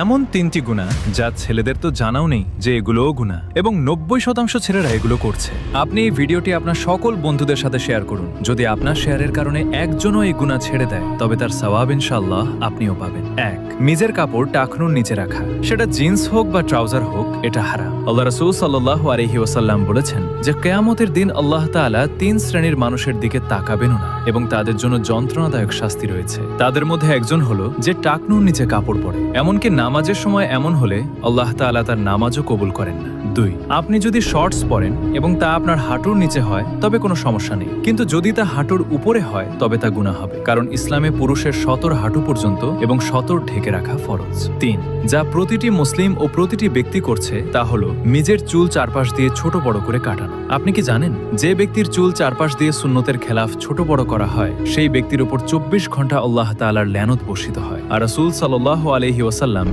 এমন 3টি গুনাহ যা ছেলেদের তো জানাও নেই যে এগুলোও গুনাহ এবং 90% ছেলেরা এগুলো করছে। আপনি এই ভিডিওটি আপনার সকল বন্ধুদের সাথে শেয়ার করুন। যদি আপনার শেয়ারের কারণে একজনও এই গুনাহ ছেড়ে দেয় তবে তার সওয়াব ইনশাআল্লাহ আপনিও পাবেন। 1. নিজের কাপড় টাকনুর নিচে রাখা, সেটা জিন্স হোক বা ট্রাউজার হোক, এটা হারাম। আল্লাহ রাসূল সাল্লাল্লাহু আলাইহি ওয়াসাল্লাম বলেছেন যে কিয়ামতের দিন আল্লাহ তাআলা 3 শ্রেণীর মানুষের দিকে তাকাবেনও না এবং তাদের জন্য যন্ত্রণাদায়ক শাস্তি রয়েছে। তাদের মধ্যে একজন হলো যে টাকনুর নিচে কাপড় পরে, এমনকি নামাজের সময় এমন হলে আল্লাহ তাআলা তার নামাজও কবুল করেন না। 2. আপনি যদি শর্টস পরেন এবং তা আপনার হাঁটুর নিচে হয় তবে কোনো সমস্যা নেই, কিন্তু যদি তা হাঁটুর উপরে হয় তবে তা গুনাহ হবে, কারণ ইসলামে পুরুষের সতর হাঁটু পর্যন্ত এবং সতর ঢেকে রাখা ফরজ। 3. যা প্রতিটি মুসলিম ও প্রতিটি ব্যক্তি করছে তা হলো নিজের চুল চারপাশ দিয়ে ছোট বড় করে কাটানো। আপনি কি জানেন যে ব্যক্তির চুল চারপাশ দিয়ে সুন্নতের খেলাফ ছোট বড় করা হয় সেই ব্যক্তির উপর 24 ঘন্টা আল্লাহ তাআলার লানত বর্ষিত হয়। আর রাসূল সাল্লাল্লাহু আলাইহি ওয়াসাল্লাম